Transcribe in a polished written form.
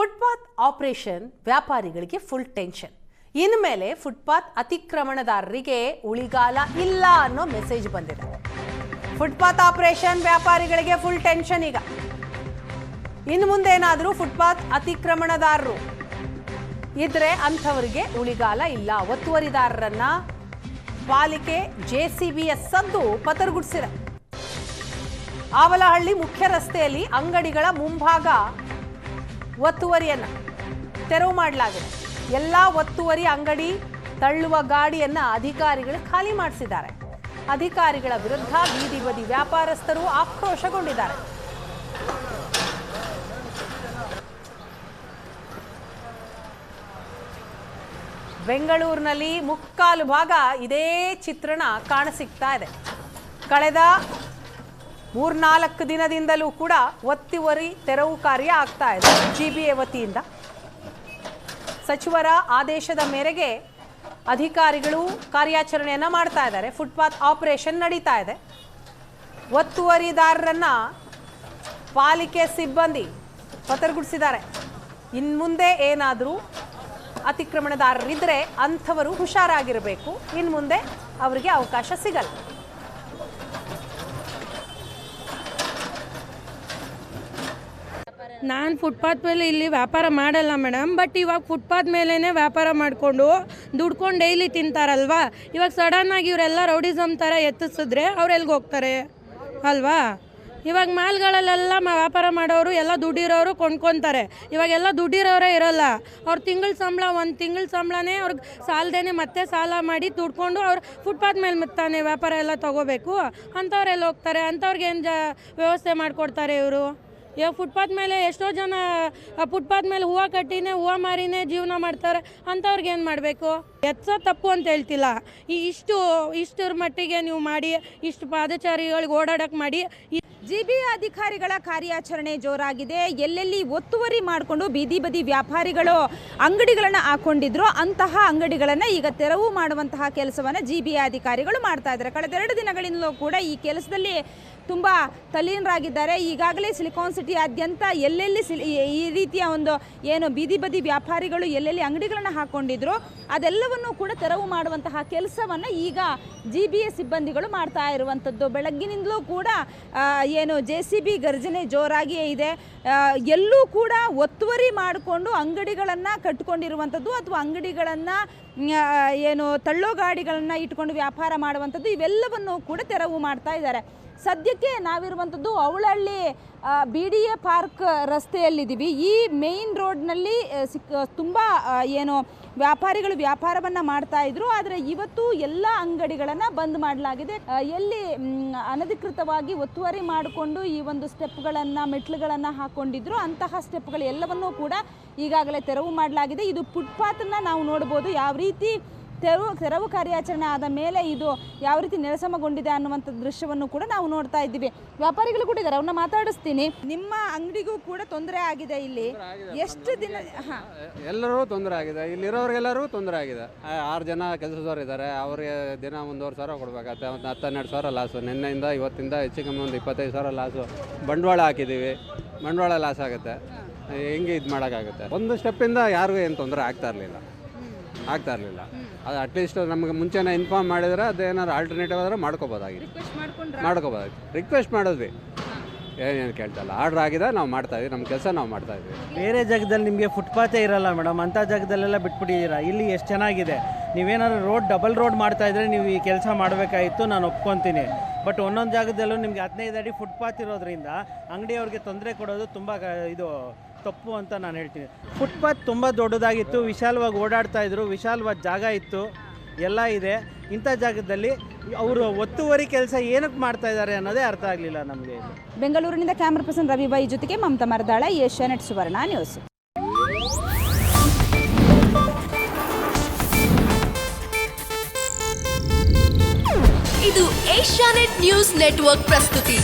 Footpath operation ವ್ಯಾಪಾರಿಗಳಿಗೆ full tension. ಇನ್ಮೇಲೆ footpath ಅತಿಕ್ರಮಣದಾರರಿಗೆ ಉಳಿಗಾಲ ಇಲ್ಲ ಅನ್ನೋ ಮೆಸೇಜ್ ಬಂದಿದೆ. ಫುಟ್ಪಾತ್ ಆಪರೇಷನ್ ವ್ಯಾಪಾರಿಗಳಿಗೆ ಫುಲ್ ಟೆನ್ಷನ್. ಈಗ ಇನ್ನು ಮುಂದೆ ಏನಾದರೂ ಫುಟ್ಪಾತ್ ಅತಿಕ್ರಮಣದಾರರು ಇದ್ರೆ ಅಂಥವರಿಗೆ ಉಳಿಗಾಲ ಇಲ್ಲ. ಒತ್ತುವರಿದಾರರನ್ನ ಪಾಲಿಕೆ ಜೆಸಿಬಿಯ ಸದ್ದು ಪತರಗುಡಿಸಿದೆ. ಆವಲಹಳ್ಳಿ ಮುಖ್ಯ ರಸ್ತೆಯಲ್ಲಿ ಅಂಗಡಿಗಳ ಮುಂಭಾಗ ಒತ್ತುವರಿಯನ್ನ ತೆರವು ಮಾಡಲಾಗಿದೆ. ಎಲ್ಲ ಒತ್ತುವರಿ ಅಂಗಡಿ ತಳ್ಳುವ ಗಾಡಿಯನ್ನ ಅಧಿಕಾರಿಗಳು ಖಾಲಿ ಮಾಡಿಸಿದ್ದಾರೆ. ಅಧಿಕಾರಿಗಳ ವಿರುದ್ಧ ಬೀದಿ ಬದಿ ವ್ಯಾಪಾರಸ್ಥರು ಆಕ್ರೋಶಗೊಂಡಿದ್ದಾರೆ. ಬೆಂಗಳೂರಿನಲ್ಲಿ ಮುಕ್ಕಾಲು ಭಾಗ ಇದೇ ಚಿತ್ರಣ ಕಾಣಸಿಗ್ತಾ ಇದೆ. ಕಳೆದ 3-4 ದಿನದಿಂದಲೂ ಕೂಡ ಒತ್ತುವರಿ ತೆರವು ಕಾರ್ಯ ಆಗ್ತಾ ಇದೆ. ಜಿಬಿಎ ವತಿಯಿಂದ ಸಚಿವರ ಆದೇಶದ ಮೇರೆಗೆ ಅಧಿಕಾರಿಗಳು ಕಾರ್ಯಾಚರಣೆಯನ್ನು ಮಾಡ್ತಾ ಇದ್ದಾರೆ. ಫುಟ್ಪಾತ್ ಆಪರೇಷನ್ ನಡೀತಾ ಇದೆ. ಒತ್ತುವರಿದಾರರನ್ನ ಪಾಲಿಕೆ ಸಿಬ್ಬಂದಿ ಪತರಗುಡಿಸಿದ್ದಾರೆ. ಇನ್ನು ಮುಂದೆ ಏನಾದರೂ ಅತಿಕ್ರಮಣದಾರರಿದ್ದರೆ ಅಂಥವರು ಹುಷಾರಾಗಿರಬೇಕು. ಇನ್ನು ಮುಂದೆ ಅವರಿಗೆ ಅವಕಾಶ ಸಿಗಲ್ಲ. ನಾನು ಫುಟ್ಪಾತ್ ಮೇಲೆ ಇಲ್ಲಿ ವ್ಯಾಪಾರ ಮಾಡಲ್ಲ ಮೇಡಮ್. ಬಟ್ ಇವಾಗ ಫುಟ್ಪಾತ್ ಮೇಲೇ ವ್ಯಾಪಾರ ಮಾಡಿಕೊಂಡು ದುಡ್ಕೊಂಡು ಡೈಲಿ ತಿಂತಾರಲ್ವಾ. ಇವಾಗ ಸಡನ್ನಾಗಿ ಇವರೆಲ್ಲ ರೌಡಿಸಮ್ ಥರ ಎತ್ತಿಸಿದ್ರೆ ಅವ್ರು ಎಲ್ಲಿಗೆ ಹೋಗ್ತಾರೆ ಅಲ್ವಾ. ಇವಾಗ ಮಾಲ್ಗಳಲ್ಲೆಲ್ಲ ವ್ಯಾಪಾರ ಮಾಡೋರು ಎಲ್ಲ ದುಡ್ಡಿರೋರು ಕೊಂಡ್ಕೊತಾರೆ. ಇವಾಗೆಲ್ಲ ದುಡ್ಡಿರೋರೇ ಇರೋಲ್ಲ. ಅವ್ರ ತಿಂಗಳ ಸಂಬಳ ಒಂದು ತಿಂಗಳ ಸಂಬಳನೇ ಅವ್ರಿಗೆ ಸಾಲದೇನೆ ಮತ್ತೆ ಸಾಲ ಮಾಡಿ ದುಡ್ಕೊಂಡು ಅವ್ರು ಫುಟ್ಪಾತ್ ಮೇಲೆ ಮತ್ತಾನೆ ವ್ಯಾಪಾರ ಎಲ್ಲ ತೊಗೋಬೇಕು. ಅಂಥವ್ರು ಎಲ್ಲಿ ಹೋಗ್ತಾರೆ? ಅಂಥವ್ರಿಗೆ ಏನು ವ್ಯವಸ್ಥೆ ಮಾಡಿಕೊಡ್ತಾರೆ ಇವರು? ಇವಾಗ ಫುಟ್ಪಾತ್ ಮೇಲೆ ಎಷ್ಟೋ ಜನ ಫುಟ್ಪಾತ್ ಮೇಲೆ ಹೂವು ಕಟ್ಟಿನೇ ಹೂವು ಮಾರಿನೇ ಜೀವನ ಮಾಡ್ತಾರೆ. ಅಂಥವ್ರಿಗೆ ಏನು ಮಾಡಬೇಕು? ಎತ್ಸೋ ತಪ್ಪು ಅಂತ ಹೇಳ್ತಿಲ್ಲ. ಇಷ್ಟರ ಮಟ್ಟಿಗೆ ನೀವು ಮಾಡಿ, ಇಷ್ಟು ಪಾದಚಾರಿಗಳಿಗೆ ಓಡಾಡಕ್ಕೆ ಮಾಡಿ. ಜಿಬಿಎ ಅಧಿಕಾರಿಗಳ ಕಾರ್ಯಾಚರಣೆ ಜೋರಾಗಿದೆ. ಎಲ್ಲೆಲ್ಲಿ ಒತ್ತುವರಿ ಮಾಡಿಕೊಂಡು ಬೀದಿ ಬದಿ ವ್ಯಾಪಾರಿಗಳು ಅಂಗಡಿಗಳನ್ನು ಹಾಕೊಂಡಿದ್ರು ಅಂತಹ ಅಂಗಡಿಗಳನ್ನು ಈಗ ತೆರವು ಮಾಡುವಂತಹ ಕೆಲಸವನ್ನು ಜಿಬಿಎ ಅಧಿಕಾರಿಗಳು ಮಾಡ್ತಾ ಇದ್ದಾರೆ. ಕಳೆದ 2 ದಿನಗಳಿಂದಲೂ ಕೂಡ ಈ ಕೆಲಸದಲ್ಲಿ ತುಂಬ ತಲ್ಲೀನರಾಗಿದ್ದಾರೆ. ಈಗಾಗಲೇ ಸಿಲಿಕಾನ್ ಸಿಟಿಯಾದ್ಯಂತ ಎಲ್ಲೆಲ್ಲಿ ಈ ರೀತಿಯ ಒಂದು ಏನು ಬೀದಿ ಬದಿ ವ್ಯಾಪಾರಿಗಳು ಎಲ್ಲೆಲ್ಲಿ ಅಂಗಡಿಗಳನ್ನು ಹಾಕ್ಕೊಂಡಿದ್ರು ಅದೆಲ್ಲವನ್ನು ಕೂಡ ತೆರವು ಮಾಡುವಂತಹ ಕೆಲಸವನ್ನು ಈಗ ಜಿಬಿಎ ಸಿಬ್ಬಂದಿಗಳು ಮಾಡ್ತಾ ಇರುವಂಥದ್ದು. ಬೆಳಗ್ಗಿನಿಂದಲೂ ಕೂಡ ಏನು ಜೆಸಿಬಿ ಗರ್ಜನೆ ಜೋರಾಗಿಯೇ ಇದೆ. ಎಲ್ಲೂ ಕೂಡ ಒತ್ತುವರಿ ಮಾಡಿಕೊಂಡು ಅಂಗಡಿಗಳನ್ನು ಕಟ್ಕೊಂಡಿರುವಂಥದ್ದು ಅಥವಾ ಅಂಗಡಿಗಳನ್ನು ಏನು ತಳ್ಳೋ ಗಾಡಿಗಳನ್ನು ಇಟ್ಕೊಂಡು ವ್ಯಾಪಾರ ಮಾಡುವಂಥದ್ದು ಇವೆಲ್ಲವನ್ನು ಕೂಡ ತೆರವು ಮಾಡ್ತಾ ಇದ್ದಾರೆ. ಸದ್ಯಕ್ಕೆ ನಾವಿರುವಂಥದ್ದು ಅವಳಹಳ್ಳಿ BDA ಪಾರ್ಕ್ ರಸ್ತೆಯಲ್ಲಿದ್ದೀವಿ. ಈ ಮೇಯ್ನ್ ರೋಡ್ನಲ್ಲಿ ತುಂಬ ಏನು ವ್ಯಾಪಾರಿಗಳು ವ್ಯಾಪಾರವನ್ನು ಮಾಡ್ತಾ ಇದ್ರು. ಆದರೆ ಇವತ್ತು ಎಲ್ಲ ಅಂಗಡಿಗಳನ್ನು ಬಂದ್ ಮಾಡಲಾಗಿದೆ. ಎಲ್ಲಿ ಅನಧಿಕೃತವಾಗಿ ಒತ್ತುವರಿ ಮಾಡಿಕೊಂಡು ಈ ಒಂದು ಸ್ಟೆಪ್ಗಳನ್ನು ಮೆಟ್ಲುಗಳನ್ನು ಹಾಕ್ಕೊಂಡಿದ್ರು ಅಂತಹ ಸ್ಟೆಪ್ಗಳು ಎಲ್ಲವನ್ನೂ ಕೂಡ ಈಗಾಗಲೇ ತೆರವು ಮಾಡಲಾಗಿದೆ. ಇದು ಫುಟ್ಪಾತನ್ನು ನಾವು ನೋಡ್ಬೋದು ಯಾವ ರೀತಿ ತೆರವು ಕಾರ್ಯಾಚರಣೆ ಆದ ಮೇಲೆ ಇದು ಯಾವ ರೀತಿ ನೆಲಸಮಗೊಂಡಿದೆ ಅನ್ನುವಂಥ ದೃಶ್ಯವನ್ನು ಕೂಡ ನಾವು ನೋಡ್ತಾ ಇದ್ದೀವಿ. ವ್ಯಾಪಾರಿಗಳು ಕೂಡ ಇದ್ದಾರೆ, ಅವ್ರನ್ನ ಮಾತಾಡಿಸ್ತೀನಿ. ನಿಮ್ಮ ಅಂಗಡಿಗೂ ಕೂಡ ತೊಂದರೆ ಆಗಿದೆ. ಇಲ್ಲಿ ಎಷ್ಟು ದಿನ? ಎಲ್ಲರೂ ತೊಂದರೆ ಆಗಿದೆ. ಇಲ್ಲಿರೋರಿಗೆಲ್ಲರಿಗೂ ತೊಂದರೆ ಆಗಿದೆ. 6 ಜನ ಕೆಲಸದವ್ರು ಇದ್ದಾರೆ. ಅವ್ರಿಗೆ ದಿನ 1,500,000 ಕೊಡಬೇಕಾಗತ್ತೆ. ಒಂದು 10-12 ಲಾಸು. ನಿನ್ನೆಯಿಂದ ಇವತ್ತಿಂದ ಹೆಚ್ಚು ಕಮ್ಮಿ ಒಂದು 25,000 ಲಾಸು. ಬಂಡವಾಳ ಹಾಕಿದ್ದೀವಿ, ಬಂಡವಾಳ ಲಾಸ್ ಆಗುತ್ತೆ. ಹೆಂಗೆ ಇದು ಮಾಡೋಕ್ಕಾಗುತ್ತೆ? ಒಂದು ಸ್ಟೆಪ್ಪಿಂದ ಯಾರಿಗೂ ಏನು ತೊಂದರೆ ಆಗ್ತಾ ಇರಲಿಲ್ಲ. ಅದು ಅಟ್ಲೀಸ್ಟ್ ನಮಗೆ ಮುಂಚೆನೇ ಇನ್ಫಾರ್ಮ್ ಮಾಡಿದರೆ ಅದೇನಾದ್ರು ಆಲ್ಟರ್ನೇಟಿವ್ ಆದರೆ ಮಾಡ್ಕೋಬೋದಾಗಿತ್ತು. ರಿಕ್ವೆಸ್ಟ್ ಮಾಡಿದ್ವಿ, ಏನೇನು ಕೇಳ್ತಲ್ಲ. ಆರ್ಡ್ರ್ ಆಗಿದೆ, ನಾವು ಮಾಡ್ತಾಯಿದ್ವಿ, ನಮ್ಮ ಕೆಲಸ ನಾವು ಮಾಡ್ತಾಯಿದ್ವಿ. ಬೇರೆ ಜಾಗದಲ್ಲಿ ನಿಮಗೆ ಫುಟ್ಪಾತೇ ಇರಲ್ಲ ಮೇಡಮ್. ಅಂಥ ಜಾಗದಲ್ಲೆಲ್ಲ ಬಿಟ್ಬಿಟ್ಟಿದ್ದೀರಾ. ಇಲ್ಲಿ ಎಷ್ಟು ಚೆನ್ನಾಗಿದೆ. ನೀವೇನಾದ್ರು ಡಬಲ್ ರೋಡ್ ಮಾಡ್ತಾಯಿದ್ರೆ ನೀವು ಈ ಕೆಲಸ ಮಾಡಬೇಕಾಗಿತ್ತು, ನಾನು ಒಪ್ಕೊತೀನಿ. ಬಟ್ ಒಂದೊಂದು ಜಾಗದಲ್ಲೂ ನಿಮಗೆ 15 ಅಡಿ ಫುಟ್ಪಾತ್ ಇರೋದ್ರಿಂದ ಅಂಗಡಿಯವ್ರಿಗೆ ತೊಂದರೆ ಕೊಡೋದು ತುಂಬ ಇದು ತಪ್ಪು ಅಂತ ನಾನು ಹೇಳ್ತೀನಿ. ಫುಟ್ಪಾತ್ ತುಂಬ ದೊಡ್ಡದಾಗಿತ್ತು, ವಿಶಾಲವಾಗಿ ಓಡಾಡ್ತಾಯಿದ್ರು, ವಿಶಾಲವಾದ ಜಾಗ ಇತ್ತು, ಎಲ್ಲ ಇದೆ. ಇಂಥ ಜಾಗದಲ್ಲಿ ಅವರು ಒತ್ತುವರಿ ಕೆಲಸ ಏನಕ್ಕೆ ಮಾಡ್ತಾ ಇದ್ದಾರೆ ಅನ್ನೋದೇ ಅರ್ಥ ಆಗಲಿಲ್ಲ ನಮಗೆ. ಬೆಂಗಳೂರಿನಿಂದ ಕ್ಯಾಮ್ರಾ ಪರ್ಸನ್ ರವಿಬಾಯಿ ಜೊತೆಗೆ ಮಮತಾ ಮರದಾಳ, ಏಷ್ಯಾನೆಟ್ ಸುವರ್ಣ ನ್ಯೂಸ್. ಇದು ಏಷ್ಯಾನೆಟ್ ನ್ಯೂಸ್ ನೆಟ್ವರ್ಕ್ ಪ್ರಸ್ತುತಿ.